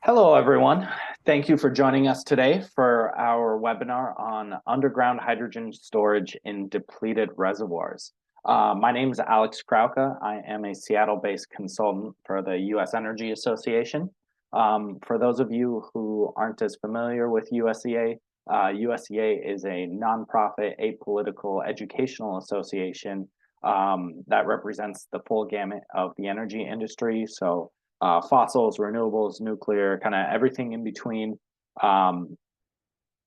Hello, everyone. Thank you for joining us today for our webinar on underground hydrogen storage in depleted reservoirs. My name is Alex Krauka. I am a Seattle-based consultant for the U.S. Energy Association. For those of you who aren't as familiar with USEA, USEA is a nonprofit, apolitical educational association that represents the full gamut of the energy industry. So fossils, renewables, nuclear, kind of everything in between.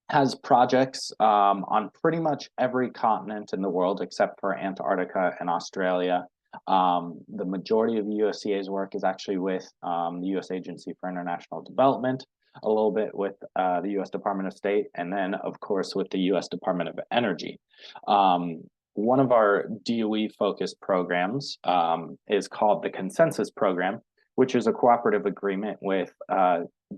Has projects on pretty much every continent in the world except for Antarctica and Australia. The majority of USEA's work is actually with the U.S. Agency for International Development, a little bit with the U.S. Department of State, and then, of course, with the U.S. Department of Energy. One of our DOE-focused programs is called the Consensus Program, which is a cooperative agreement with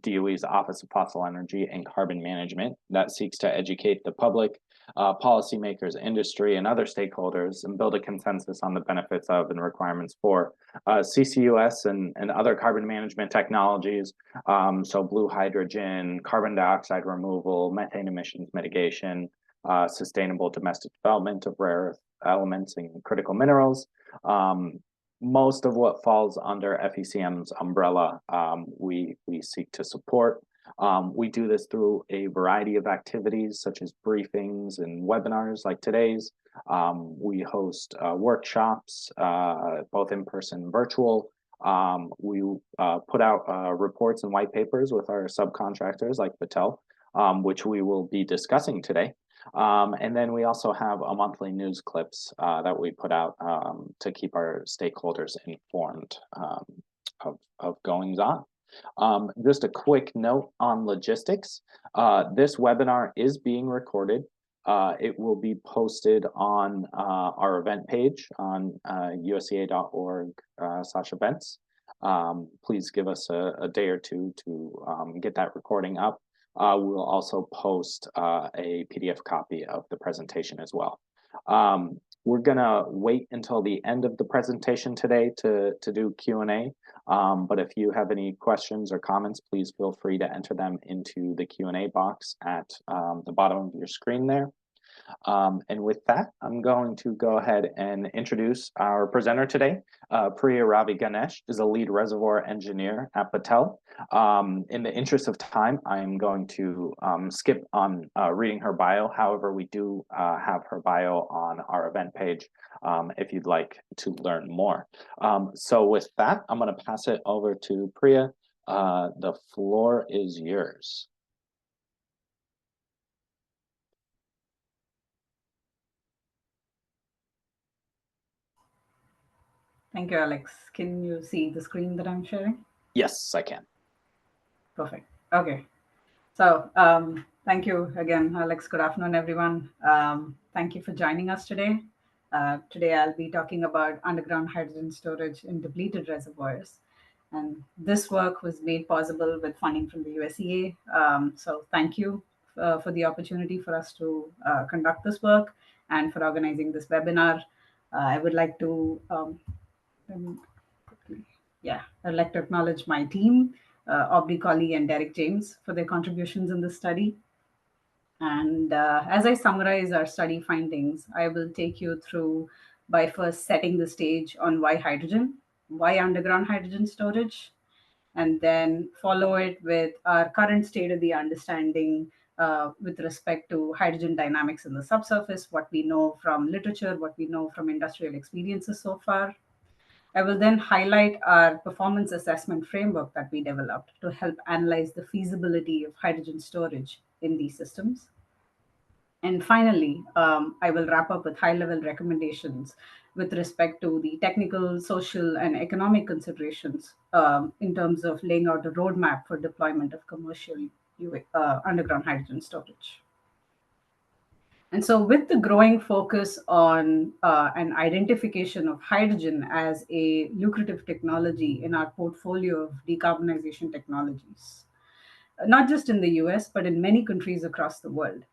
DOE's Office of Fossil Energy and Carbon Management that seeks to educate the public, policymakers, industry, and other stakeholders and build a consensus on the benefits of and requirements for CCUS and other carbon management technologies. So blue hydrogen, carbon dioxide removal, methane emissions mitigation, sustainable domestic development of rare earth elements and critical minerals. Most of what falls under FECM's umbrella, we seek to support. We do this through a variety of activities such as briefings and webinars like today's. We host workshops, both in person and virtual. We put out reports and white papers with our subcontractors like Battelle, which we will be discussing today. And then we also have a monthly news clips that we put out to keep our stakeholders informed of goings on. Just a quick note on logistics. This webinar is being recorded. It will be posted on our event page on usea.org/events. Please give us a day or two to get that recording up. We'll also post a PDF copy of the presentation as well. We're gonna wait until the end of the presentation today to do Q&A, but if you have any questions or comments, please feel free to enter them into the Q&A box at the bottom of your screen there. And with that, I'm going to go ahead and introduce our presenter today. Priya Ravi Ganesh is a lead reservoir engineer at Battelle. In the interest of time, I'm going to skip on reading her bio. However, we do have her bio on our event page if you'd like to learn more. So with that, I'm going to pass it over to Priya. The floor is yours. Thank you, Alex. Can you see the screen that I'm sharing? Yes, I can. Perfect. Okay. So thank you again, Alex. Good afternoon, everyone. Thank you for joining us today. Today, I'll be talking about underground hydrogen storage in depleted reservoirs. And this work was made possible with funding from the USEA. So thank you for the opportunity for us to conduct this work and for organizing this webinar. I would like to I'd like to acknowledge my team, Aubrey Colley and Derek James, for their contributions in this study. And as I summarize our study findings, I will take you through by first setting the stage on why hydrogen, why underground hydrogen storage, and then follow it with our current state of the understanding with respect to hydrogen dynamics in the subsurface, what we know from literature, what we know from industrial experiences so far. I will then highlight our performance assessment framework that we developed to help analyze the feasibility of hydrogen storage in these systems. And finally, I will wrap up with high-level recommendations with respect to the technical, social, and economic considerations in terms of laying out a roadmap for deployment of commercial underground hydrogen storage. And so with the growing focus on an identification of hydrogen as a lucrative technology in our portfolio of decarbonization technologies, not just in the US, but in many countries across the world,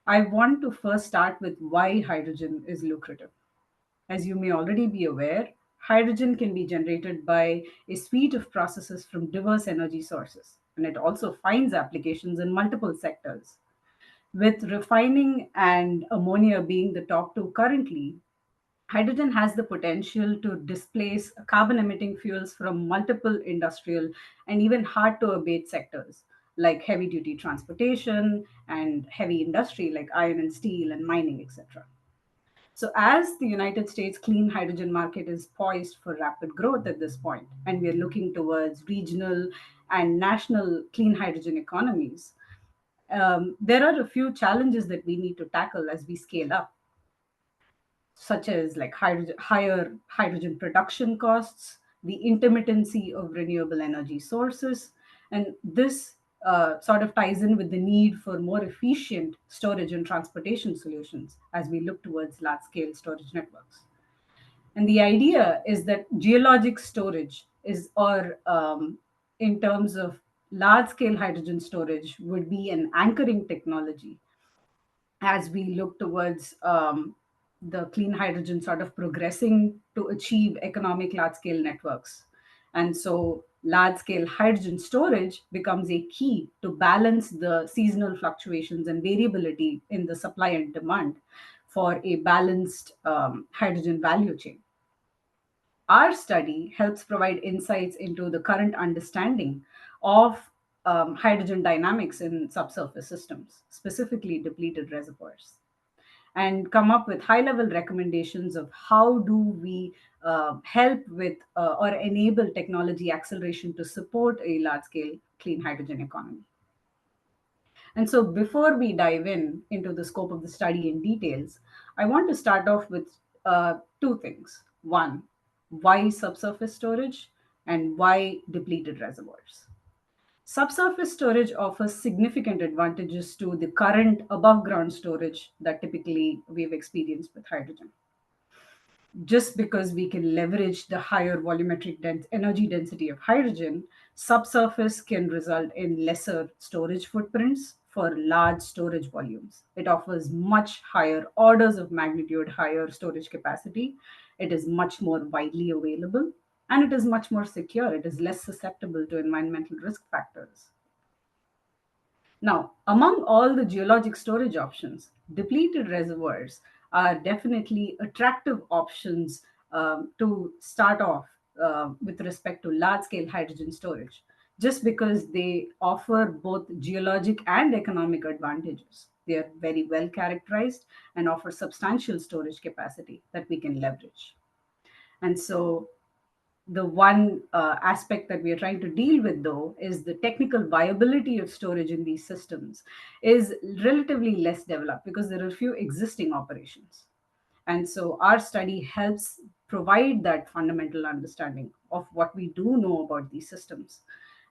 I want to first start with why hydrogen is lucrative. As you may already be aware, hydrogen can be generated by a suite of processes from diverse energy sources, and it also finds applications in multiple sectors. With refining and ammonia being the top two currently, hydrogen has the potential to displace carbon emitting fuels from multiple industrial and even hard to abate sectors like heavy duty transportation and heavy industry like iron and steel and mining, etc. So, as the United States clean hydrogen market is poised for rapid growth at this point, and we are looking towards regional and national clean hydrogen economies, there are a few challenges that we need to tackle as we scale up, such as like higher hydrogen production costs, the intermittency of renewable energy sources, and this sort of ties in with the need for more efficient storage and transportation solutions as we look towards large scale storage networks. And the idea is that geologic storage is, or in terms of large scale hydrogen storage, would be an anchoring technology as we look towards the clean hydrogen sort of progressing to achieve economic large scale networks. And so, large scale hydrogen storage becomes a key to balance the seasonal fluctuations and variability in the supply and demand for a balanced hydrogen value chain. Our study helps provide insights into the current understanding of hydrogen dynamics in subsurface systems, specifically depleted reservoirs, and come up with high level recommendations of how do we help with or enable technology acceleration to support a large scale clean hydrogen economy. And so, before we dive into the scope of the study in details, I want to start off with two things. One, why subsurface storage, and why depleted reservoirs? Subsurface storage offers significant advantages to the current above ground storage that typically we've experienced with hydrogen. Just because we can leverage the higher volumetric energy density of hydrogen, subsurface can result in lesser storage footprints for large storage volumes. It offers much higher orders of magnitude, higher storage capacity. It is much more widely available, and it is much more secure. It is less susceptible to environmental risk factors. Now, among all the geologic storage options, depleted reservoirs are definitely attractive options to start off with respect to large scale hydrogen storage, just because they offer both geologic and economic advantages. They are very well characterized and offer substantial storage capacity that we can leverage. And so, the one aspect that we are trying to deal with, though, is the technical viability of storage in these systems is relatively less developed because there are few existing operations. And so our study helps provide that fundamental understanding of what we do know about these systems,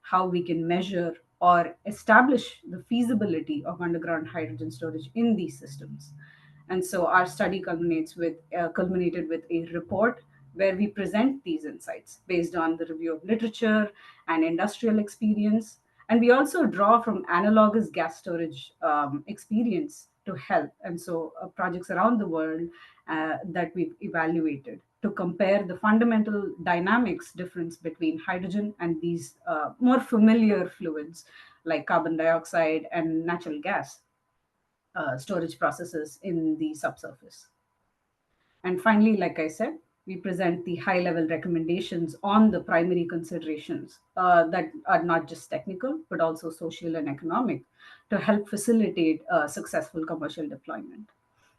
how we can measure or establish the feasibility of underground hydrogen storage in these systems. And so our study culminated with a report where we present these insights based on the review of literature and industrial experience. And we also draw from analogous gas storage experience to help. And so projects around the world that we've evaluated to compare the fundamental dynamics difference between hydrogen and these more familiar fluids like carbon dioxide and natural gas storage processes in the subsurface. And finally, like I said, we present the high level recommendations on the primary considerations that are not just technical, but also social and economic to help facilitate successful commercial deployment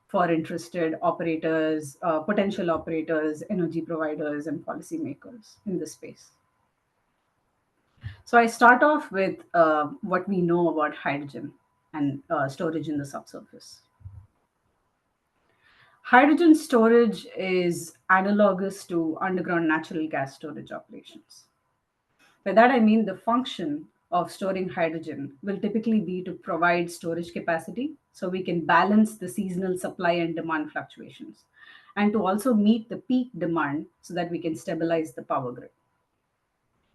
for interested operators, potential operators, energy providers, and policymakers in this space. So I start off with what we know about hydrogen and storage in the subsurface. Hydrogen storage is analogous to underground natural gas storage operations. By that I mean the function of storing hydrogen will typically be to provide storage capacity so we can balance the seasonal supply and demand fluctuations, and to also meet the peak demand so that we can stabilize the power grid.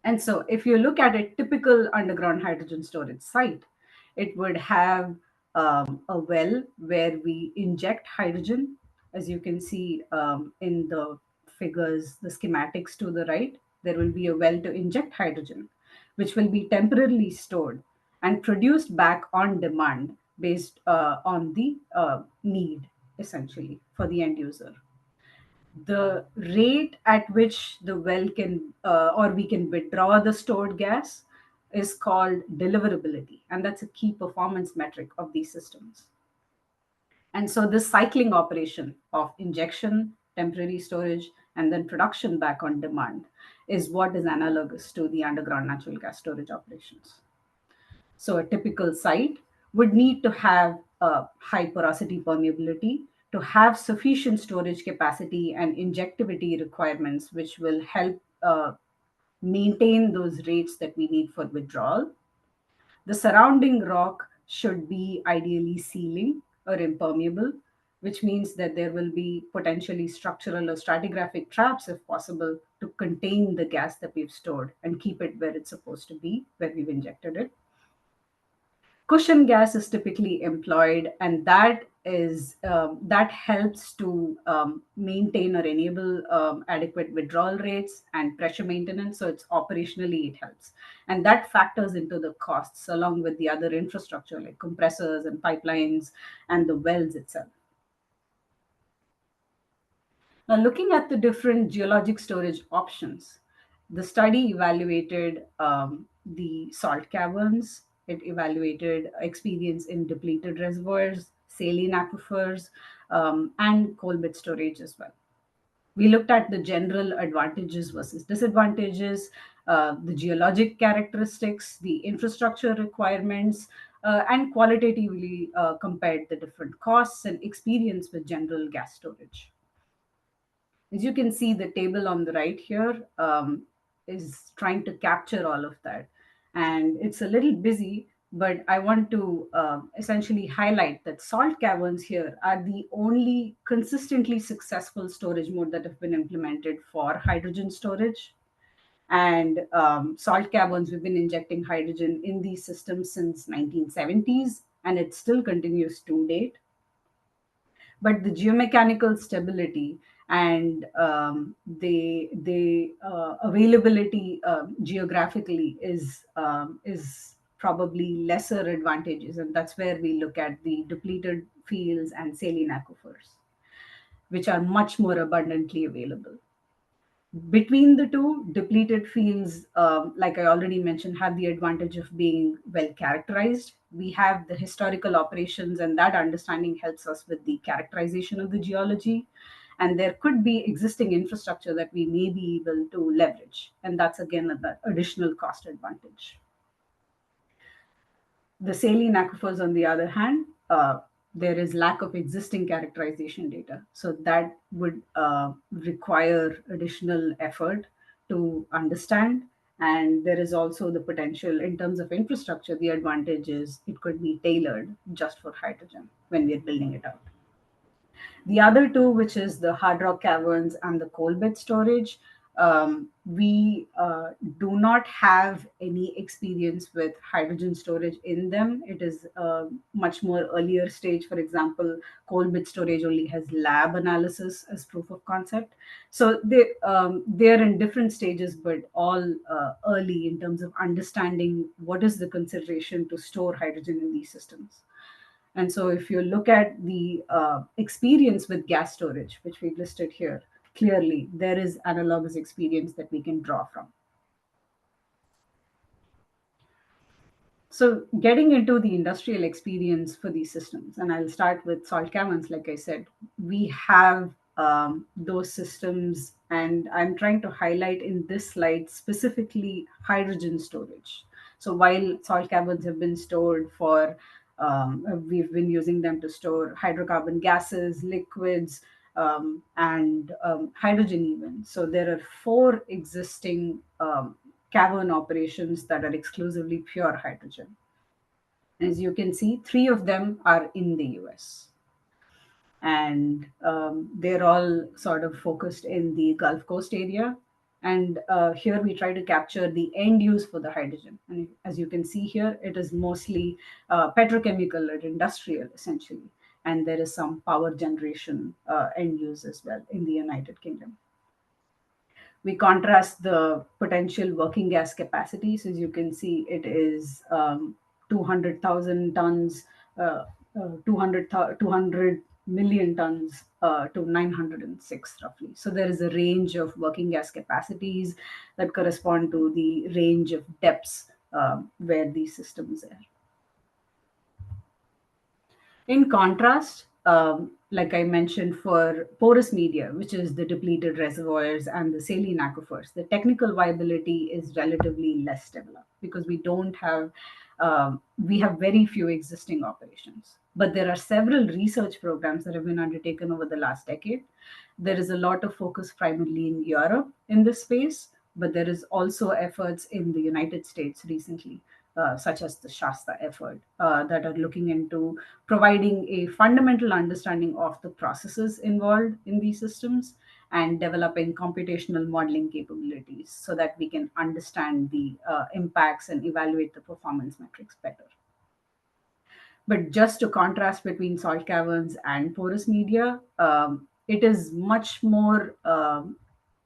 And so, if you look at a typical underground hydrogen storage site, it would have a well where we inject hydrogen, as you can see in the figures, the schematics to the right, there will be a well to inject hydrogen, which will be temporarily stored and produced back on demand based on the need, essentially, for the end user. The rate at which the well can or we can withdraw the stored gas is called deliverability, and that's a key performance metric of these systems. And so this cycling operation of injection, temporary storage, and then production back on demand is what is analogous to the underground natural gas storage operations. So a typical site would need to have a high porosity permeability to have sufficient storage capacity and injectivity requirements, which will help maintain those rates that we need for withdrawal. The surrounding rock should be ideally sealing or impermeable, which means that there will be potentially structural or stratigraphic traps, if possible, to contain the gas that we've stored and keep it where it's supposed to be, where we've injected it. Cushion gas is typically employed, and that helps to maintain or enable adequate withdrawal rates and pressure maintenance. So it's operationally it helps, and that factors into the costs along with the other infrastructure like compressors and pipelines and the wells itself. Now, looking at the different geologic storage options, the study evaluated the salt caverns, it evaluated experience in depleted reservoirs, saline aquifers, and coal bed storage as well. We looked at the general advantages versus disadvantages, the geologic characteristics, the infrastructure requirements, and qualitatively compared the different costs and experience with general gas storage. As you can see, the table on the right here is trying to capture all of that. And it's a little busy, but I want to essentially highlight that salt caverns here are the only consistently successful storage mode that have been implemented for hydrogen storage. And salt caverns, we've been injecting hydrogen in these systems since 1970s, and it still continues to date. But the geomechanical stability and the availability geographically is probably lesser advantages, and that's where we look at the depleted fields and saline aquifers, which are much more abundantly available. Between the two, depleted fields, like I already mentioned, have the advantage of being well characterized. We have the historical operations, and that understanding helps us with the characterization of the geology. And there could be existing infrastructure that we may be able to leverage. And that's again an additional cost advantage. The saline aquifers, on the other hand, there is lack of existing characterization data. So that would require additional effort to understand. And there is also the potential in terms of infrastructure. The advantage is it could be tailored just for hydrogen when we're building it out. The other two, which is the hard rock caverns and the coal bed storage, we do not have any experience with hydrogen storage in them. It is a much more earlier stage. For example, coal bed storage only has lab analysis as proof of concept. So they're in different stages, but all early in terms of understanding what is the consideration to store hydrogen in these systems. And so if you look at the experience with gas storage, which we've listed here, clearly there is analogous experience that we can draw from. So getting into the industrial experience for these systems, and I'll start with salt caverns, like I said, we have those systems, and I'm trying to highlight in this slide specifically hydrogen storage. So while salt caverns have been stored for we've been using them to store hydrocarbon gases, liquids, and hydrogen even. So there are 4 existing cavern operations that are exclusively pure hydrogen. As you can see, 3 of them are in the US. And they're all sort of focused in the Gulf Coast area. And here we try to capture the end use for the hydrogen. And as you can see here, it is mostly petrochemical or industrial, essentially. And there is some power generation end use as well in the United Kingdom. We contrast the potential working gas capacities. As you can see, it is 200,000 tons, 200 million tons to 906 roughly. So there is a range of working gas capacities that correspond to the range of depths where these systems are. In contrast, like I mentioned, for porous media, which is the depleted reservoirs and the saline aquifers, the technical viability is relatively less developed because we have very few existing operations. But there are several research programs that have been undertaken over the last decade. There is a lot of focus primarily in Europe in this space, but there is also efforts in the United States recently, such as the Shasta effort, that are looking into providing a fundamental understanding of the processes involved in these systems and developing computational modeling capabilities so that we can understand the impacts and evaluate the performance metrics better. But just to contrast between salt caverns and porous media, it is much more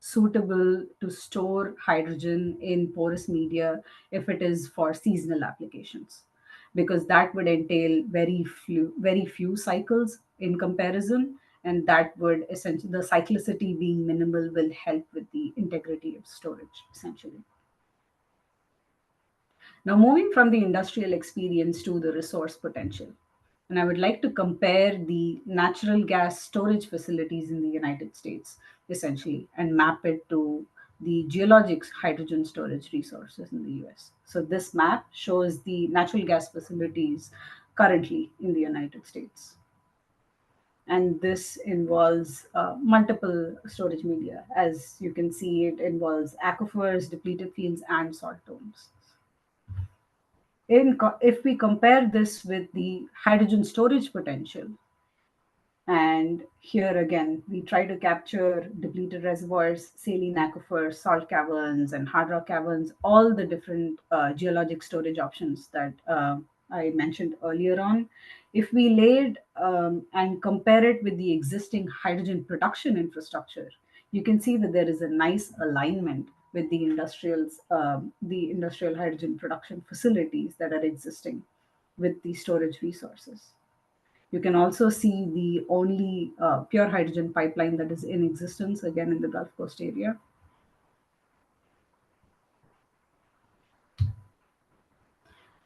suitable to store hydrogen in porous media if it is for seasonal applications, because that would entail very few cycles in comparison, and that would essentially, the cyclicity being minimal will help with the integrity of storage essentially. Now, moving from the industrial experience to the resource potential, and I would like to compare the natural gas storage facilities in the United States, essentially, and map it to the geologic hydrogen storage resources in the US. So, this map shows the natural gas facilities currently in the United States. And this involves multiple storage media. As you can see, it involves aquifers, depleted fields, and salt domes. If we compare this with the hydrogen storage potential, and here again, we try to capture depleted reservoirs, saline aquifers, salt caverns, and hard rock caverns, all the different geologic storage options that I mentioned earlier on. If we laid and compare it with the existing hydrogen production infrastructure, you can see that there is a nice alignment with the industrial hydrogen production facilities that are existing with the storage resources. You can also see the only pure hydrogen pipeline that is in existence, again in the Gulf Coast area.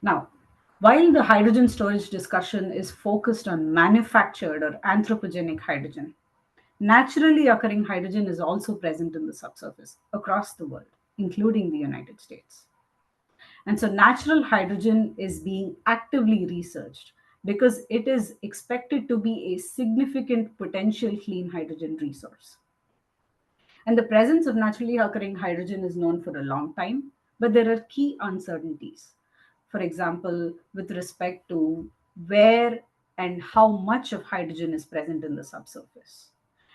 Now, while the hydrogen storage discussion is focused on manufactured or anthropogenic hydrogen, naturally occurring hydrogen is also present in the subsurface across the world, including the United States. And so natural hydrogen is being actively researched because it is expected to be a significant potential clean hydrogen resource. And the presence of naturally occurring hydrogen is known for a long time, but there are key uncertainties. For example, with respect to where and how much of hydrogen is present in the subsurface,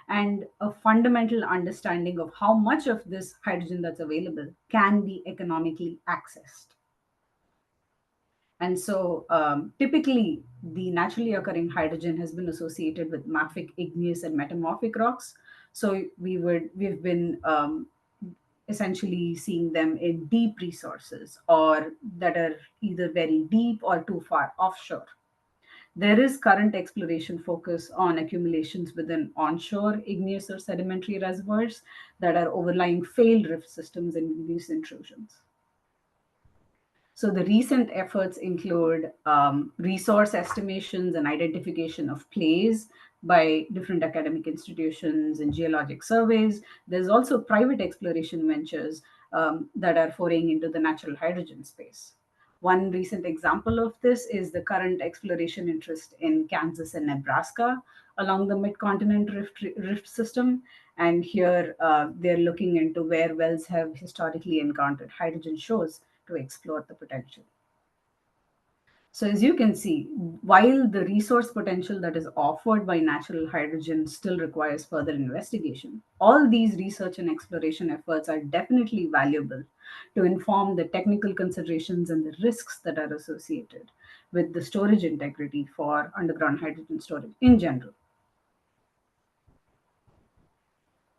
and a fundamental understanding of how much of this hydrogen that's available can be economically accessed. And so typically, the naturally occurring hydrogen has been associated with mafic, igneous, and metamorphic rocks. So we've been essentially seeing them in deep resources or that are either very deep or too far offshore. There is current exploration focus on accumulations within onshore igneous or sedimentary reservoirs that are overlying failed rift systems and igneous intrusions. So the recent efforts include resource estimations and identification of plays by different academic institutions and geologic surveys. There's also private exploration ventures that are foraying into the natural hydrogen space. One recent example of this is the current exploration interest in Kansas and Nebraska along the mid-continent rift system. And here they're looking into where wells have historically encountered hydrogen shores to explore the potential. So as you can see, while the resource potential that is offered by natural hydrogen still requires further investigation, all these research and exploration efforts are definitely valuable to inform the technical considerations and the risks that are associated with the storage integrity for underground hydrogen storage in general.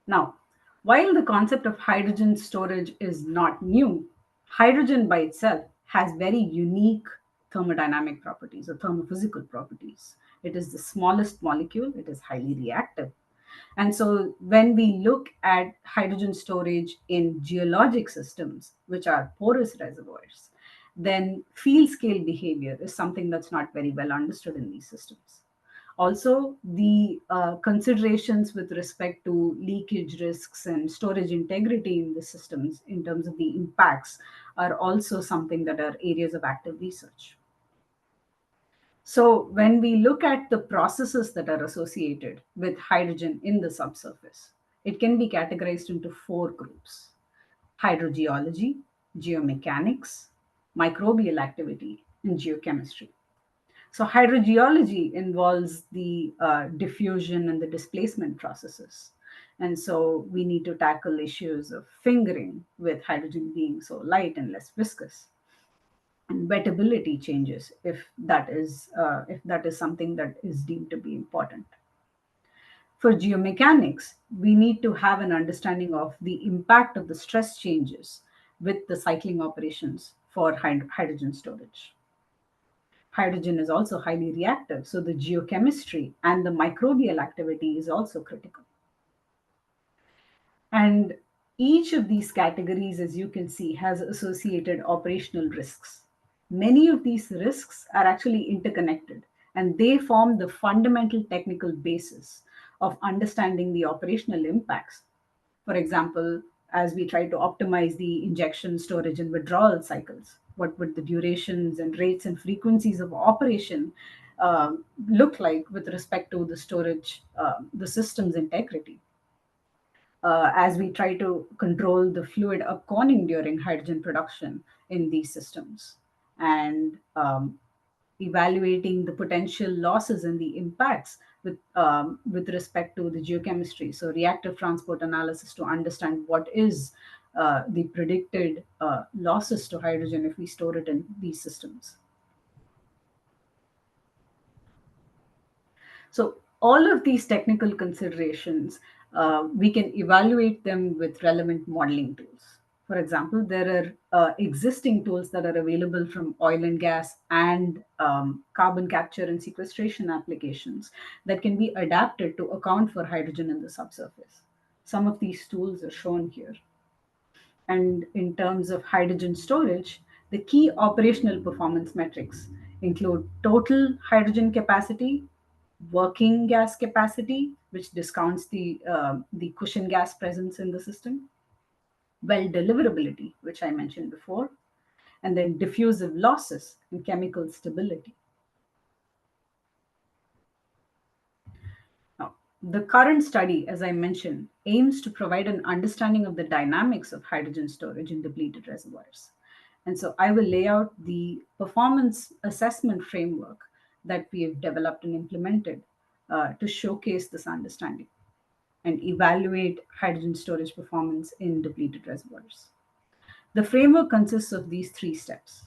Now, While the concept of hydrogen storage is not new, hydrogen by itself has very unique thermodynamic properties or thermophysical properties. It is the smallest molecule, it is highly reactive. And so when we look at hydrogen storage in geologic systems, which are porous reservoirs, then field scale behavior is something that's not very well understood in these systems. Also, the considerations with respect to leakage risks and storage integrity in the systems in terms of the impacts are also something that are areas of active research. So when we look at the processes that are associated with hydrogen in the subsurface, it can be categorized into four groups: hydrogeology, geomechanics, microbial activity, and geochemistry. So hydrogeology involves the diffusion and the displacement processes. And so we need to tackle issues of fingering with hydrogen being so light and less viscous, and wettability changes if that is something that is deemed to be important. For geomechanics, we need to have an understanding of the impact of the stress changes with the cycling operations for hydrogen storage. Hydrogen is also highly reactive, so the geochemistry and the microbial activity is also critical. And each of these categories, as you can see, has associated operational risks. Many of these risks are actually interconnected, and they form the fundamental technical basis of understanding the operational impacts. For example, as we try to optimize the injection, storage, and withdrawal cycles, what would the durations and rates and frequencies of operation look like with respect to the storage, the system's integrity? As we try to control the fluid upconning during hydrogen production in these systems, and evaluating the potential losses and the impacts with respect to the geochemistry. So reactive transport analysis to understand what is the predicted losses to hydrogen if we store it in these systems. So all of these technical considerations, we can evaluate them with relevant modeling tools. For example, there are existing tools that are available from oil and gas and carbon capture and sequestration applications that can be adapted to account for hydrogen in the subsurface. Some of these tools are shown here. And in terms of hydrogen storage, the key operational performance metrics include total hydrogen capacity, working gas capacity, which discounts the cushion gas presence in the system, well deliverability, which I mentioned before, and then diffusive losses and chemical stability. Now, the current study, as I mentioned, aims to provide an understanding of the dynamics of hydrogen storage in depleted reservoirs. And so I will lay out the performance assessment framework that we have developed and implemented to showcase this understanding and evaluate hydrogen storage performance in depleted reservoirs. The framework consists of these three steps.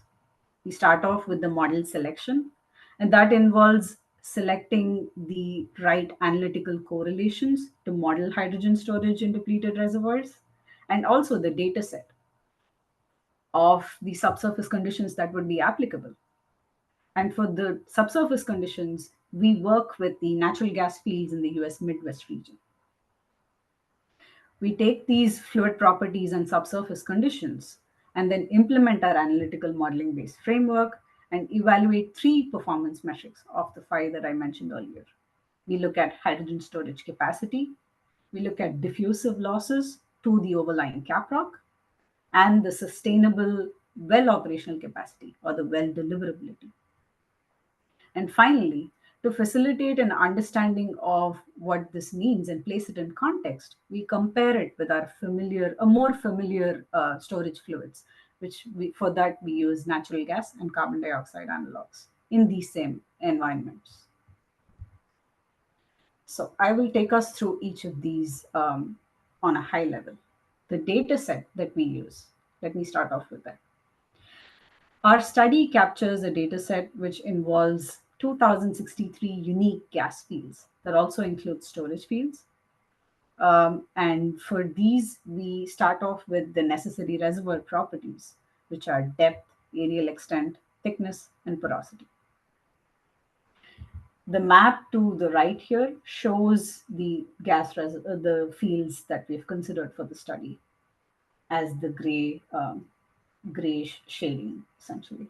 We start off with the model selection, and that involves selecting the right analytical correlations to model hydrogen storage in depleted reservoirs, and also the data set of the subsurface conditions that would be applicable. And for the subsurface conditions, we work with the natural gas fields in the US Midwest region. We take these fluid properties and subsurface conditions and then implement our analytical modeling based framework and evaluate three performance metrics of the five that I mentioned earlier. We look at hydrogen storage capacity, we look at diffusive losses to the overlying caprock, and the sustainable well operational capacity or the well deliverability. And finally, to facilitate an understanding of what this means and place it in context, we compare it with our more familiar storage fluids, for that we use natural gas and carbon dioxide analogs in these same environments. So I will take us through each of these on a high level. The data set that we use, let me start off with that. Our study captures a data set which involves 2063 unique gas fields that also include storage fields. And for these, we start off with the necessary reservoir properties, which are depth, areal extent, thickness, and porosity. The map to the right here shows the the fields that we've considered for the study as the grayish shading, essentially.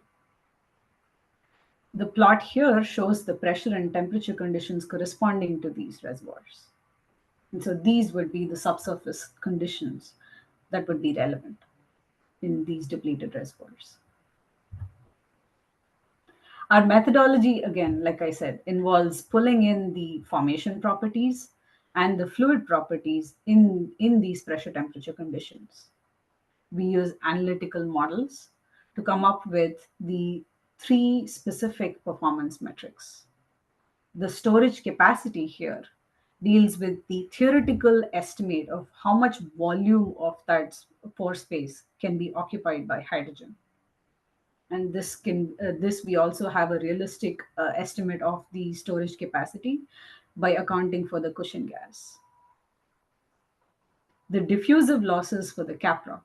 The plot here shows the pressure and temperature conditions corresponding to these reservoirs. And so these would be the subsurface conditions that would be relevant in these depleted reservoirs. Our methodology, again, like I said, involves pulling in the formation properties and the fluid properties in these pressure temperature conditions. We use analytical models to come up with the three specific performance metrics. The storage capacity here deals with the theoretical estimate of how much volume of that pore space can be occupied by hydrogen. And this we also have a realistic estimate of the storage capacity by accounting for the cushion gas. The diffusive losses for the caprock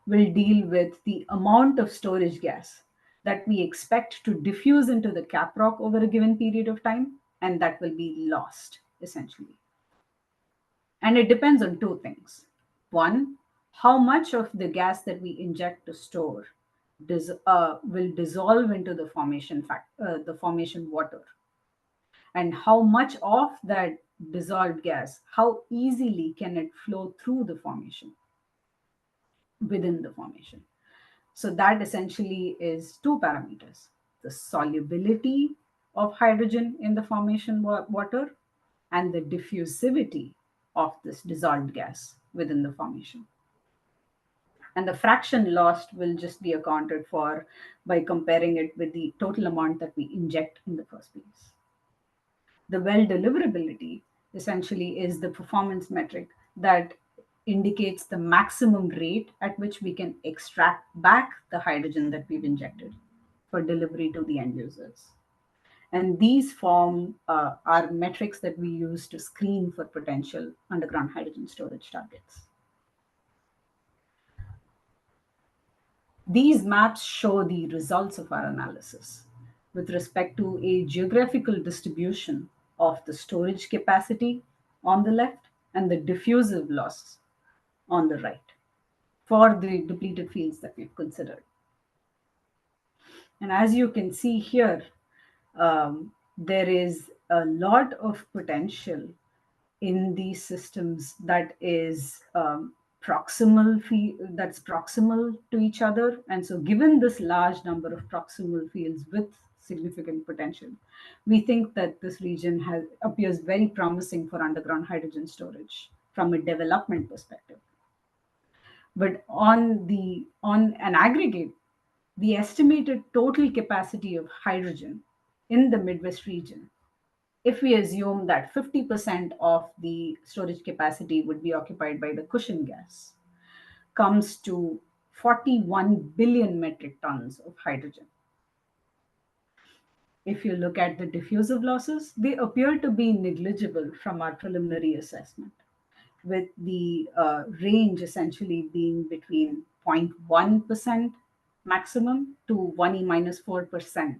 will deal with the amount of storage gas that we expect to diffuse into the caprock over a given period of time, and that will be lost essentially. And it depends on two things. One, how much of the gas that we inject to store will dissolve into the the formation water, and how much of that dissolved gas, how easily can it flow through the formation, within the formation. So that essentially is two parameters: the solubility of hydrogen in the formation water and the diffusivity of this dissolved gas within the formation. And the fraction lost will just be accounted for by comparing it with the total amount that we inject in the first place. The well deliverability essentially is the performance metric that indicates the maximum rate at which we can extract back the hydrogen that we've injected for delivery to the end users. And these form are metrics that we use to screen for potential underground hydrogen storage targets. These maps show the results of our analysis with respect to a geographical distribution of the storage capacity on the left and the diffusive loss on the right for the depleted fields that we've considered. And as you can see here, there is a lot of potential in these systems that is that's proximal to each other. And so given this large number of proximal fields with significant potential, we think that this region appears very promising for underground hydrogen storage from a development perspective. But on an aggregate, the estimated total capacity of hydrogen in the Midwest region, if we assume that 50% of the storage capacity would be occupied by the cushion gas, comes to 41 billion metric tons of hydrogen. If you look at the diffusive losses, they appear to be negligible from our preliminary assessment, with the range essentially being between 0.1% maximum to 1e minus 4%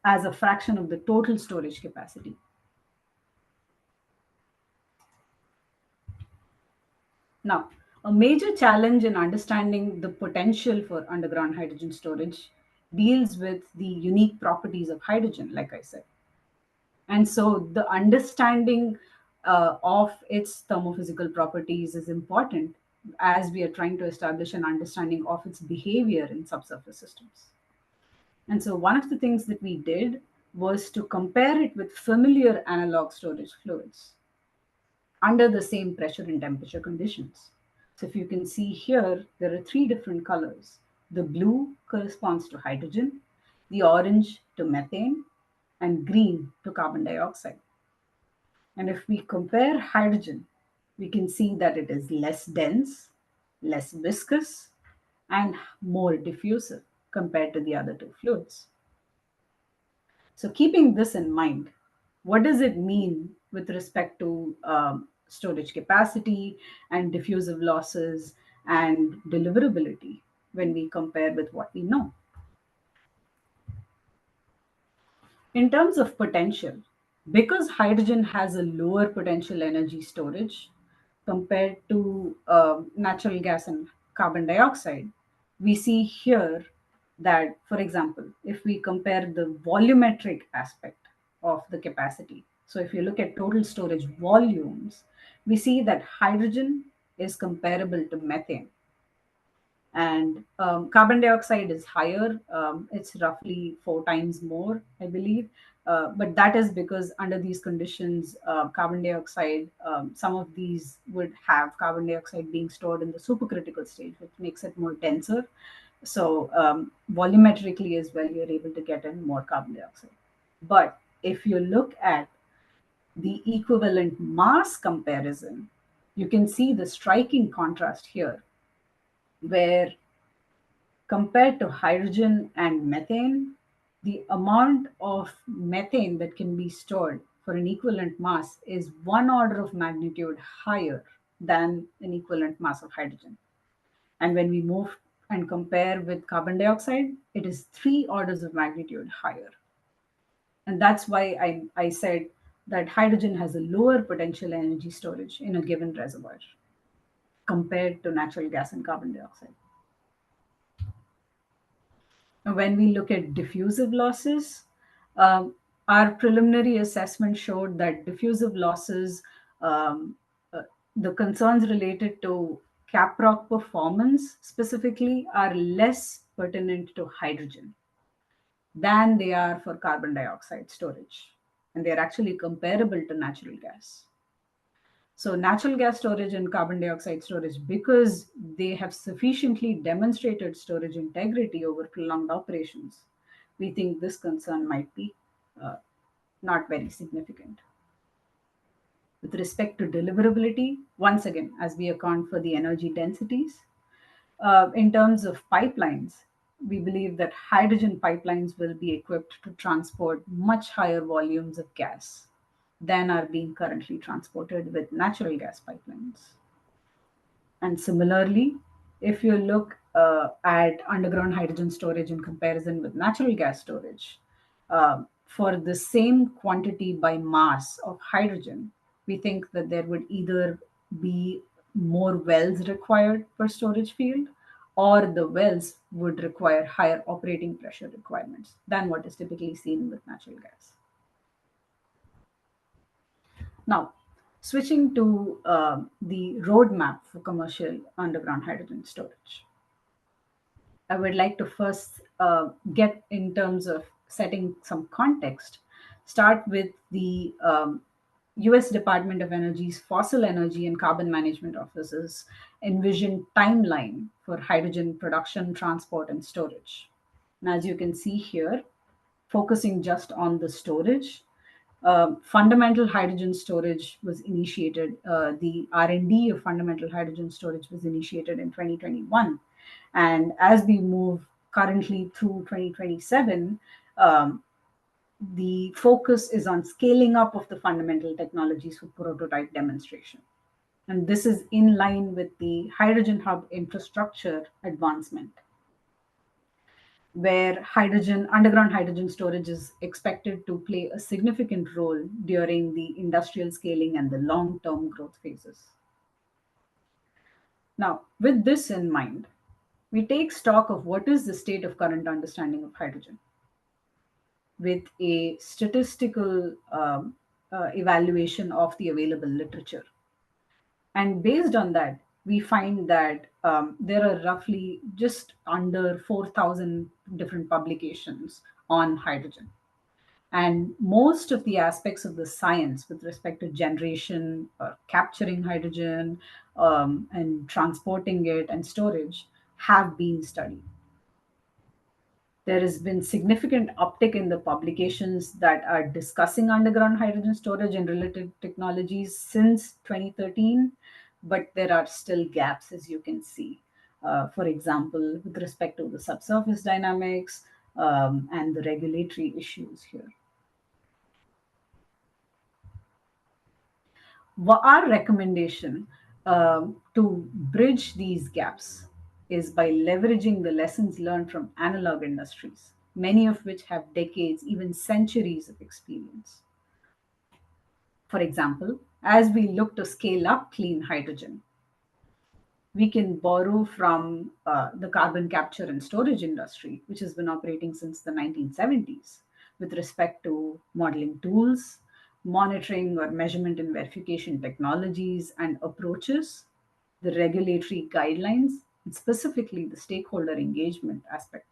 as a fraction of the total storage capacity. Now, a major challenge in understanding the potential for underground hydrogen storage deals with the unique properties of hydrogen, like I said. And so the understanding of its thermophysical properties is important as we are trying to establish an understanding of its behavior in subsurface systems. And so one of the things that we did was to compare it with familiar analog storage fluids under the same pressure and temperature conditions. So if you can see here, there are three different colors. The blue corresponds to hydrogen, the orange to methane, and green to carbon dioxide. And if we compare hydrogen, we can see that it is less dense, less viscous, and more diffusive compared to the other two fluids. So keeping this in mind, what does it mean with respect to storage capacity and diffusive losses and deliverability when we compare with what we know. In terms of potential, because hydrogen has a lower potential energy storage compared to natural gas and carbon dioxide, we see here that, for example, if we compare the volumetric aspect of the capacity, so if you look at total storage volumes, we see that hydrogen is comparable to methane, and carbon dioxide is higher. It's roughly 4 times more, I believe. But that is because under these conditions, carbon dioxide, some of these would have carbon dioxide being stored in the supercritical stage, which makes it more denser. So volumetrically as well, you're able to get in more carbon dioxide. But if you look at the equivalent mass comparison, you can see the striking contrast here, where compared to hydrogen and methane, the amount of methane that can be stored for an equivalent mass is 1 order of magnitude higher than an equivalent mass of hydrogen. And when we move and compare with carbon dioxide, it is 3 orders of magnitude higher. And that's why I said that hydrogen has a lower potential energy storage in a given reservoir compared to natural gas and carbon dioxide. When we look at diffusive losses, um, our preliminary assessment showed that diffusive losses, um, uh, the concerns related to caprock performance specifically, are less pertinent to hydrogen than they are for carbon dioxide storage. And they're actually comparable to natural gas. So natural gas storage and carbon dioxide storage, because they have sufficiently demonstrated storage integrity over prolonged operations, we think this concern might be uh, not very significant. With respect to deliverability, once again, as we account for the energy densities, in terms of pipelines, we believe that hydrogen pipelines will be equipped to transport much higher volumes of gas than are being currently transported with natural gas pipelines. And similarly, if you look at underground hydrogen storage in comparison with natural gas storage, for the same quantity by mass of hydrogen, we think that there would either be more wells required per storage field, or the wells would require higher operating pressure requirements than what is typically seen with natural gas. Now, switching to the roadmap for commercial underground hydrogen storage, I would like to first get, in terms of setting some context, start with the US Department of Energy's Fossil Energy and Carbon Management Office's envisioned timeline for hydrogen production, transport, and storage. And as you can see here, focusing just on the storage, fundamental hydrogen storage was initiated. The R&D of fundamental hydrogen storage was initiated in 2021, and as we move currently through 2027, the focus is on scaling up of the fundamental technologies for prototype demonstration. And this is in line with the hydrogen hub infrastructure advancement, where underground hydrogen storage is expected to play a significant role during the industrial scaling and the long-term growth phases. Now, with this in mind, we take stock of what is the state of current understanding of hydrogen with a statistical evaluation of the available literature. And based on that, we find that there are roughly just under 4,000 different publications on hydrogen. And most of the aspects of the science with respect to generation, capturing hydrogen, and transporting it and storage have been studied. There has been significant uptick in the publications that are discussing underground hydrogen storage and related technologies since 2013, but there are still gaps, as you can see. For example, with respect to the subsurface dynamics and the regulatory issues here. Our recommendation to bridge these gaps is by leveraging the lessons learned from analog industries, many of which have decades, even centuries of experience. For example, as we look to scale up clean hydrogen, we can borrow from the carbon capture and storage industry, which has been operating since the 1970s, with respect to modeling tools, monitoring or measurement and verification technologies and approaches, the regulatory guidelines, and specifically the stakeholder engagement aspect.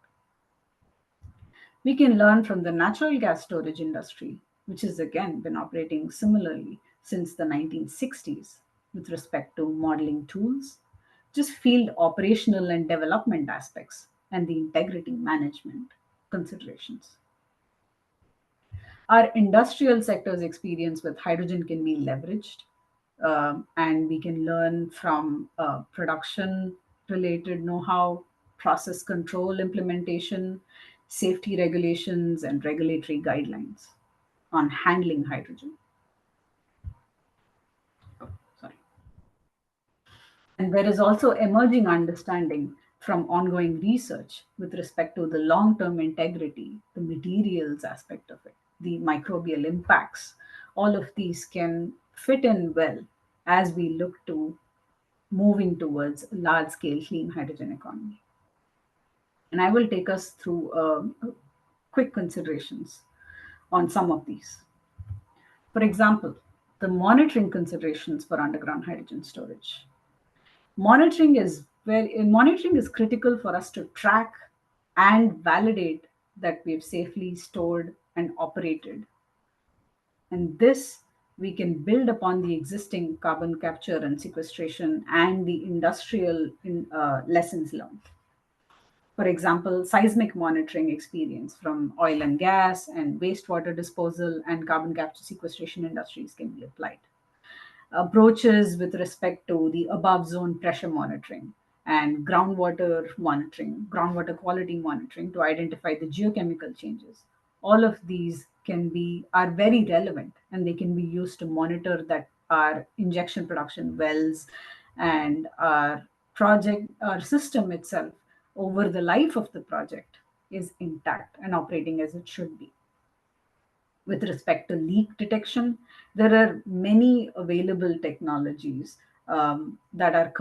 We can learn from the natural gas storage industry, which has again been operating similarly since the 1960s with respect to modeling tools, just field operational and development aspects, and the integrity management considerations. Our industrial sector's experience with hydrogen can be leveraged, and we can learn from production related know how, process control implementation, safety regulations, and regulatory guidelines on handling hydrogen. Oh, sorry. And there is also emerging understanding from ongoing research with respect to the long term integrity, the materials aspect of it, the microbial impacts. All of these can fit in well as we look to moving towards a large scale clean hydrogen economy. And I will take us through quick considerations on some of these. For example, the monitoring considerations for underground hydrogen storage. Monitoring is critical for us to track and validate that we've safely stored and operated. And this we can build upon the existing carbon capture and sequestration and the industrial lessons learned. For example, seismic monitoring experience from oil and gas and wastewater disposal and carbon capture sequestration industries can be applied. Approaches with respect to the above zone pressure monitoring and groundwater monitoring, groundwater quality monitoring to identify the geochemical changes. All of these are very relevant and they can be used to monitor that our injection production wells and our system itself over the life of the project is intact and operating as it should be. With respect to leak detection, there are many available technologies there are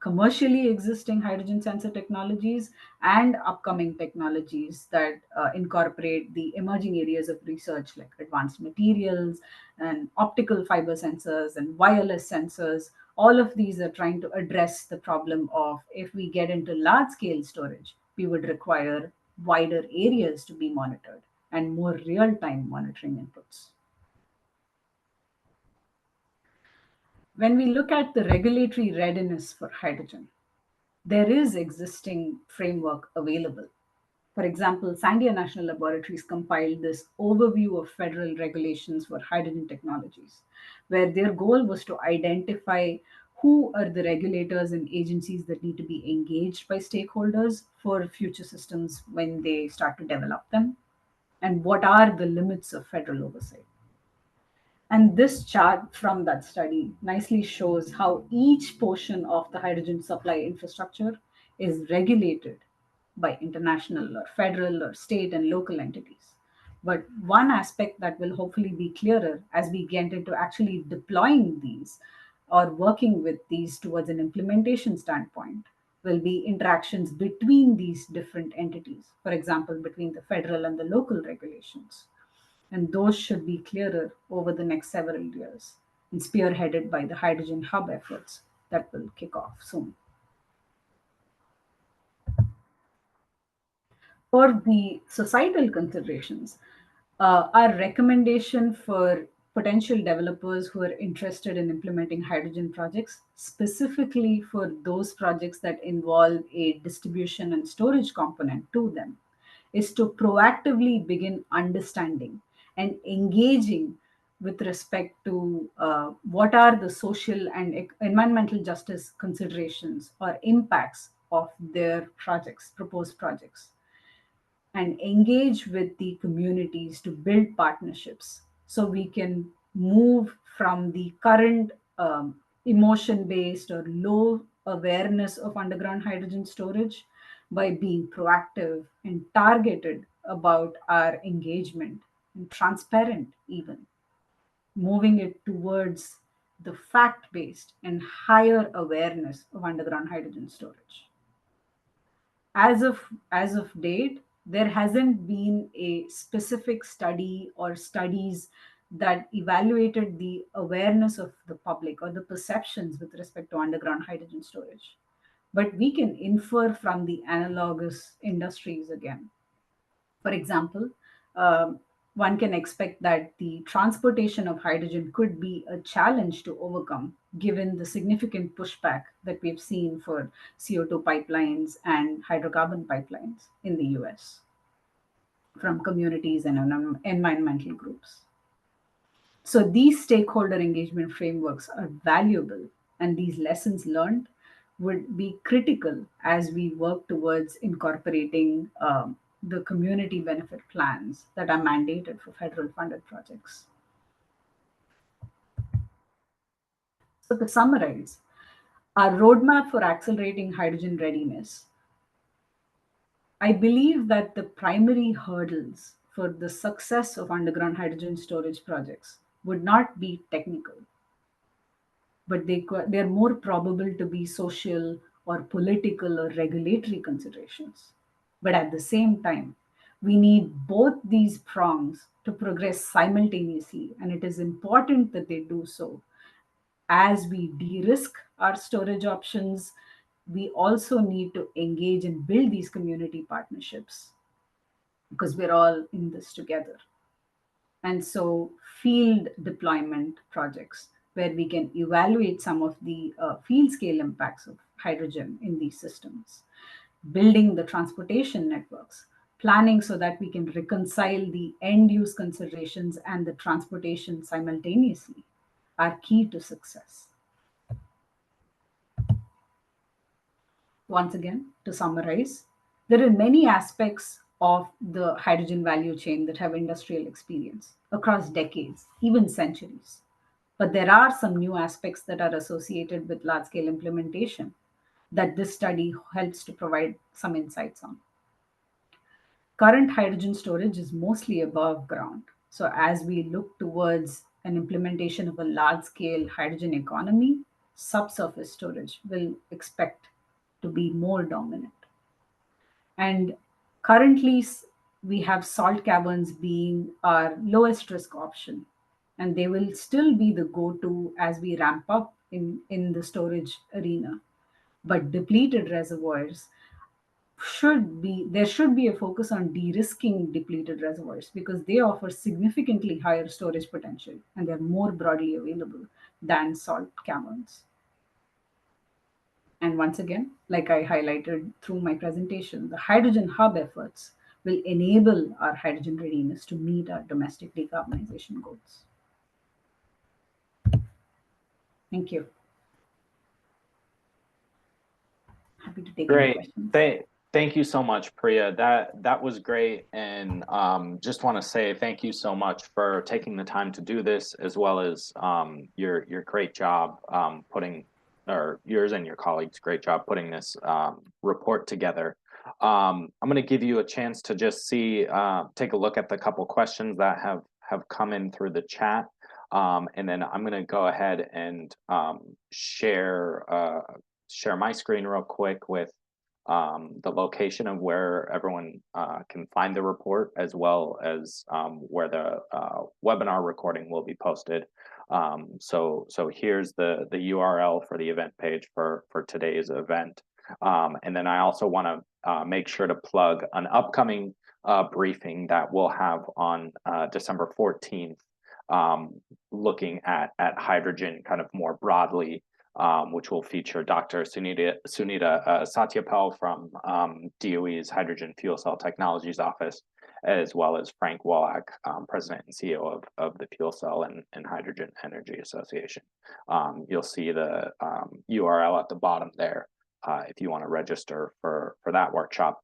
commercially existing hydrogen sensor technologies and upcoming technologies that incorporate the emerging areas of research like advanced materials and optical fiber sensors and wireless sensors. All of these are trying to address the problem of if we get into large scale storage, we would require wider areas to be monitored and more real time monitoring inputs. When we look at the regulatory readiness for hydrogen, there is existing framework available. For example, Sandia National Laboratories compiled this overview of federal regulations for hydrogen technologies, where their goal was to identify who are the regulators and agencies that need to be engaged by stakeholders for future systems when they start to develop them, and what are the limits of federal oversight. And this chart from that study nicely shows how each portion of the hydrogen supply infrastructure is regulated by international or federal or state and local entities. But one aspect that will hopefully be clearer as we get into actually deploying these or working with these towards an implementation standpoint will be interactions between these different entities, for example, between the federal and the local regulations. And those should be clearer over the next several years and spearheaded by the hydrogen hub efforts that will kick off soon. For the societal considerations, our recommendation for potential developers who are interested in implementing hydrogen projects, specifically for those projects that involve a distribution and storage component to them, is to proactively begin understanding and engaging with respect to what are the social and environmental justice considerations or impacts of their projects, proposed projects, and engage with the communities to build partnerships so we can move from the current emotion-based or low awareness of underground hydrogen storage by being proactive and targeted about our engagement and transparent even, moving it towards the fact-based and higher awareness of underground hydrogen storage. As of date, there hasn't been a specific study or studies that evaluated the awareness of the public or the perceptions with respect to underground hydrogen storage, but we can infer from the analogous industries again. For example, um, one can expect that the transportation of hydrogen could be a challenge to overcome given the significant pushback that we've seen for CO2 pipelines and hydrocarbon pipelines in the US from communities and environmental groups. So these stakeholder engagement frameworks are valuable, and these lessons learned would be critical as we work towards incorporating the community benefit plans that are mandated for federal funded projects. So to summarize, our roadmap for accelerating hydrogen readiness, I believe that the primary hurdles for the success of underground hydrogen storage projects would not be technical, but they are more probable to be social or political or regulatory considerations. But at the same time, we need both these prongs to progress simultaneously, and it is important that they do so. As we de risk our storage options, we also need to engage and build these community partnerships because we're all in this together. And so field deployment projects where we can evaluate some of the field scale impacts of hydrogen in these systems, building the transportation networks, planning so that we can reconcile the end use considerations and the transportation simultaneously are key to success. Once again, to summarize, there are many aspects of the hydrogen value chain that have industrial experience across decades, even centuries. But there are some new aspects that are associated with large scale implementation that this study helps to provide some insights on. Current hydrogen storage is mostly above ground. So, as we look towards an implementation of a large scale hydrogen economy, subsurface storage will expect to be more dominant. And currently, we have salt caverns being our lowest risk option. And they will still be the go to as we ramp up in the storage arena. But depleted reservoirs there should be a focus on de-risking depleted reservoirs because they offer significantly higher storage potential and they're more broadly available than salt caverns. And once again, like I highlighted through my presentation, the hydrogen hub efforts will enable our hydrogen readiness to meet our domestic decarbonization goals. Thank you. Happy to take any questions. Thank you so much, Priya. That was great, and just want to say thank you so much for taking the time to do this, as well as your great job putting, or yours and your colleagues' great job putting this report together. I'm going to give you a chance to just take a look at the couple questions that have come in through the chat, and then I'm going to go ahead and share my screen real quick with the location of where everyone can find the report, as well as where the webinar recording will be posted. So here's the URL for the event page for today's event. And then I also want to make sure to plug an upcoming briefing that we'll have on December 14th, looking at hydrogen kind of more broadly, which will feature Dr. Sunita Satyapal from DOE's Hydrogen Fuel Cell Technologies Office, as well as Frank Wallach, President and CEO of the Fuel Cell and Hydrogen Energy Association. You'll see the URL at the bottom there if you want to register for that workshop.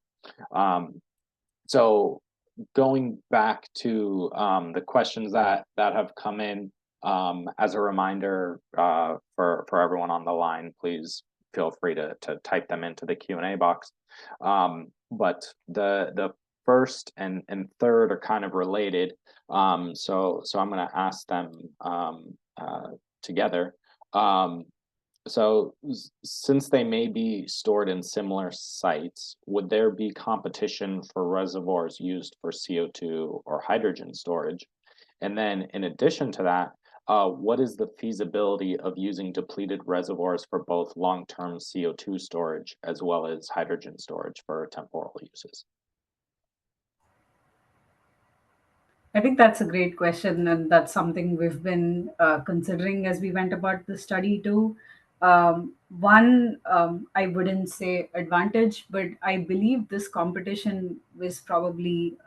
So going back to the questions that have come in, As a reminder, for everyone on the line, please feel free to type them into the Q&A box. But the first and third are kind of related. So I'm going to ask them together. So since they may be stored in similar sites, would there be competition for reservoirs used for CO2 or hydrogen storage? And then in addition to that, what is the feasibility of using depleted reservoirs for both long-term CO2 storage as well as hydrogen storage for temporal uses? I think that's a great question, and that's something we've been considering as we went about the study too. I wouldn't say advantage, but I believe this competition was probably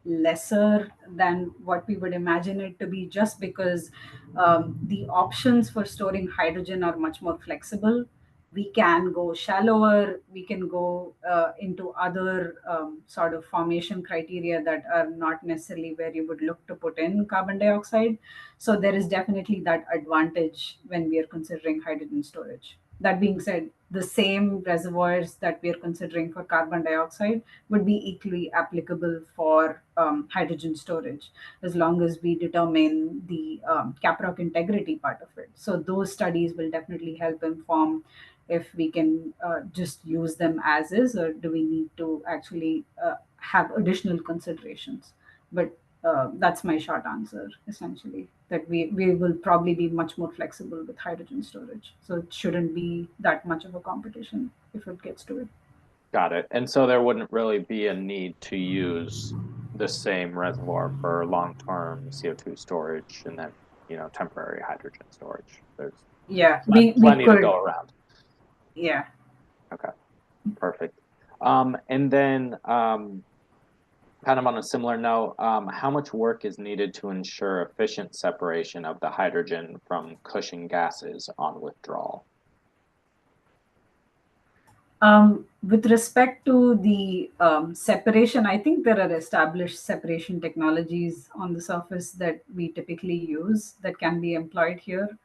lesser than what we would imagine it to be, just because the options for storing hydrogen are much more flexible. We can go shallower, we can go into other sort of formation criteria that are not necessarily where you would look to put in carbon dioxide. So there is definitely that advantage when we are considering hydrogen storage. That being said, the same reservoirs that we are considering for carbon dioxide would be equally applicable for hydrogen storage, as long as we determine the caprock integrity part of it. So those studies will definitely help inform if we can just use them as is, or do we need to actually have additional considerations. But that's my short answer, essentially, that we will probably be much more flexible with hydrogen storage. So it shouldn't be that much of a competition if it gets to it. Got it. And so there wouldn't really be a need to use the same reservoir for long-term CO2 storage and then, temporary hydrogen storage. There's Yeah, we plenty to could. go around. Yeah. Okay, perfect. And then kind of on a similar note, how much work is needed to ensure efficient separation of the hydrogen from cushion gases on withdrawal? With respect to the separation, I think there are established separation technologies on the surface that we typically use that can be employed here.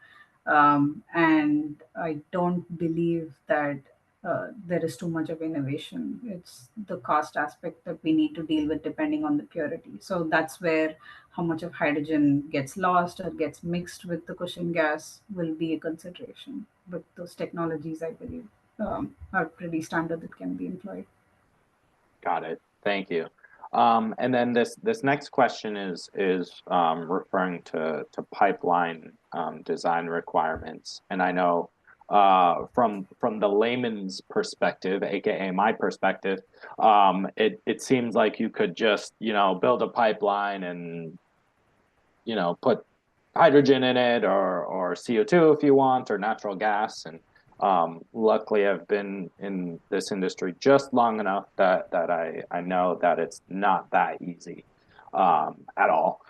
And I don't believe that there is too much of innovation. It's the cost aspect that we need to deal with depending on the purity. So that's where how much of hydrogen gets lost or gets mixed with the cushion gas will be a consideration. But those technologies, I believe, are pretty standard that can be employed. Got it. Thank you. And then this next question is referring to pipeline design requirements. And I know from the layman's perspective, aka my perspective, it seems like you could just build a pipeline and put hydrogen in it or CO2 if you want, or natural gas. And luckily I've been in this industry just long enough that I know that it's not that easy at all.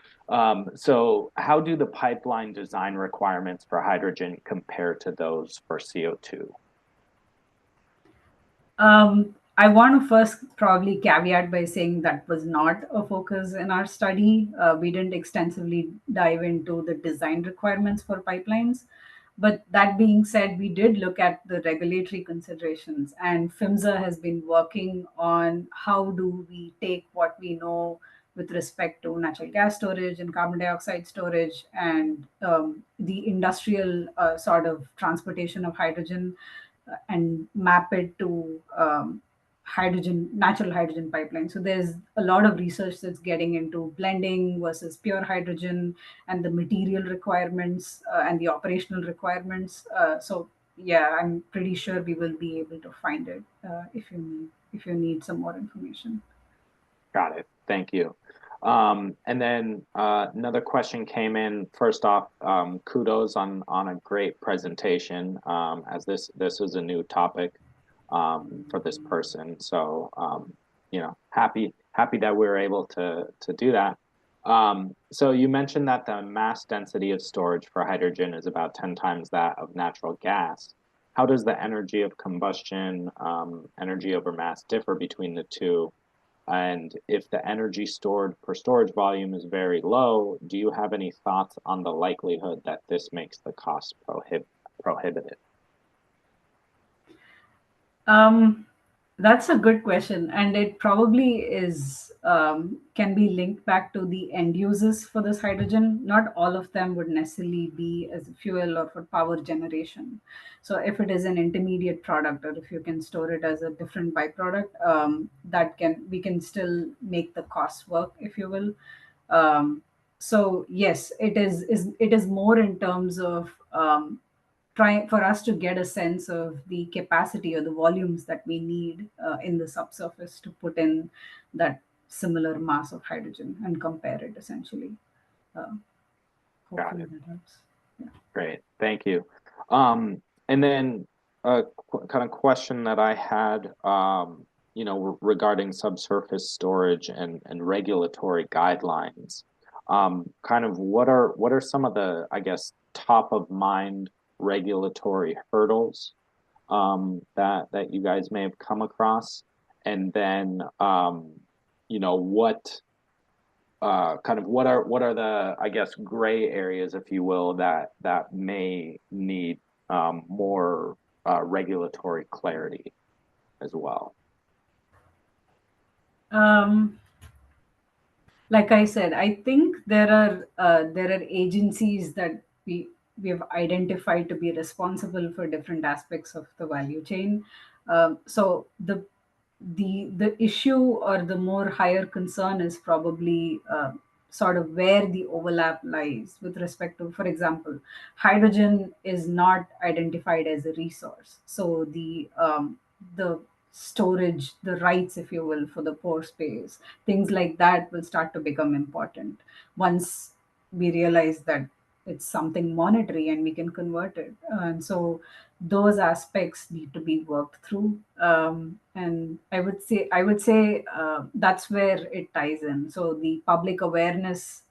So how do the pipeline design requirements for hydrogen compare to those for CO2? I want to first probably caveat by saying that was not a focus in our study. We didn't extensively dive into the design requirements for pipelines. But that being said, we did look at the regulatory considerations, and PHMSA has been working on how do we take what we know with respect to natural gas storage and carbon dioxide storage, and the industrial sort of transportation of hydrogen, and map it to natural hydrogen pipeline. So there's a lot of research that's getting into blending versus pure hydrogen, and the material requirements and the operational requirements. So yeah, I'm pretty sure we will be able to find it if you need some more information. Got it. Thank you. And then another question came in. First off, kudos on a great presentation, as this is a new topic for this person. So happy that we were able to do that. So you mentioned that the mass density of storage for hydrogen is about 10 times that of natural gas. How does the energy of combustion, energy over mass, differ between the two? And if the energy stored per storage volume is very low, do you have any thoughts on the likelihood that this makes the cost prohibitive? That's a good question, and it probably is can be linked back to the end users for this hydrogen. Not all of them would necessarily be as fuel or for power generation. So, if it is an intermediate product, or if you can store it as a different byproduct, that can we can still make the cost work, if you will. Um, so, yes, it is more in terms of trying for us to get a sense of the capacity or the volumes that we need in the subsurface to put in that similar mass of hydrogen and compare it essentially. Uh, Got Hopefully it. that helps. Yeah. Great. Thank you. And then a kind of question that I had, regarding subsurface storage and regulatory guidelines. Kind of what are some of the, I guess, top of mind regulatory hurdles that you guys may have come across? And then, what what are the, I guess, gray areas, if you will, that may need more regulatory clarity as well? Um, like I said, I think there are agencies that we have identified to be responsible for different aspects of the value chain. So the issue or the more higher concern is probably sort of where the overlap lies with respect to, for example, hydrogen is not identified as a resource. So the storage, the rights, if you will, for the pore space, things like that will start to become important once we realize that it's something monetary and we can convert it. And so those aspects need to be worked through. And I would say that's where it ties in. So the public awareness,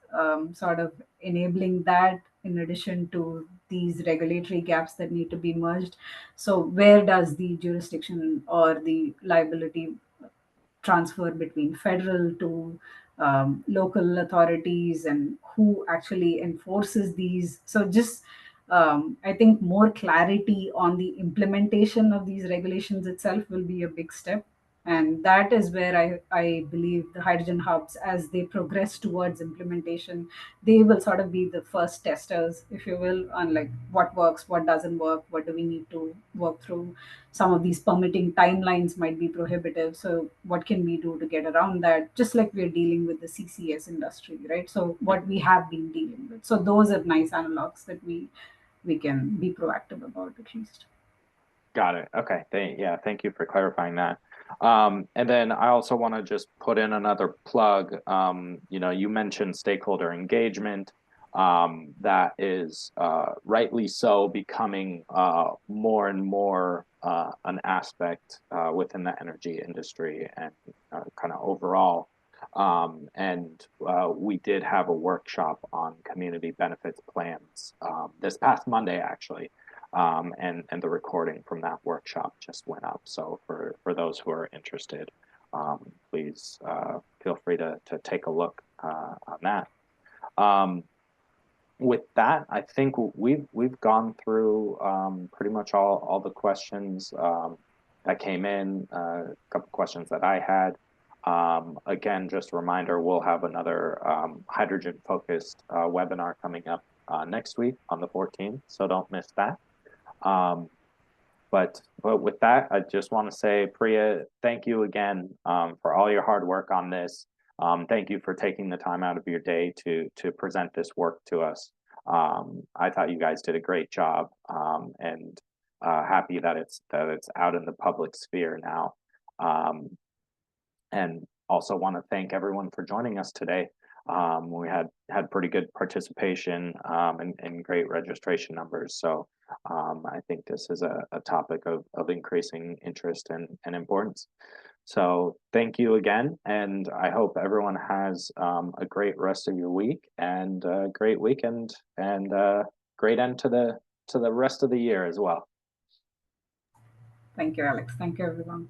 sort of enabling that in addition to these regulatory gaps that need to be merged. So where does the jurisdiction or the liability transfer between federal to local authorities, and who actually enforces these? So just I think more clarity on the implementation of these regulations itself will be a big step. And that is where I believe the hydrogen hubs, as they progress towards implementation, they will sort of be the first testers, if you will, on like what works, what doesn't work, what do we need to work through. Some of these permitting timelines might be prohibitive. So, what can we do to get around that? Just like we're dealing with the CCS industry, right? So, what we have been dealing with. So, those are nice analogs that we can be proactive about at least. Got it. Okay. Thank you for clarifying that. And then I also want to just put in another plug. You mentioned stakeholder engagement. That is rightly so becoming more and more an aspect within the energy industry and kind of overall. And we did have a workshop on community benefits plans this past Monday, actually. And the recording from that workshop just went up. So for those who are interested, please feel free to take a look on that. With that, I think we've gone through pretty much all the questions that came in. A couple questions that I had. Again, just a reminder, we'll have another hydrogen focused webinar coming up next week on the 14th, so don't miss that. But with that, I just want to say, Priya, thank you again for all your hard work on this. Thank you for taking the time out of your day to present this work to us. I thought you guys did a great job, and happy that it's out in the public sphere now. And also want to thank everyone for joining us today. We had pretty good participation and great registration numbers. So I think this is a topic of increasing interest and importance. So thank you again, and I hope everyone has a great rest of your week and a great weekend and great end to the rest of the year as well. Thank you, Alex. Thank you, everyone.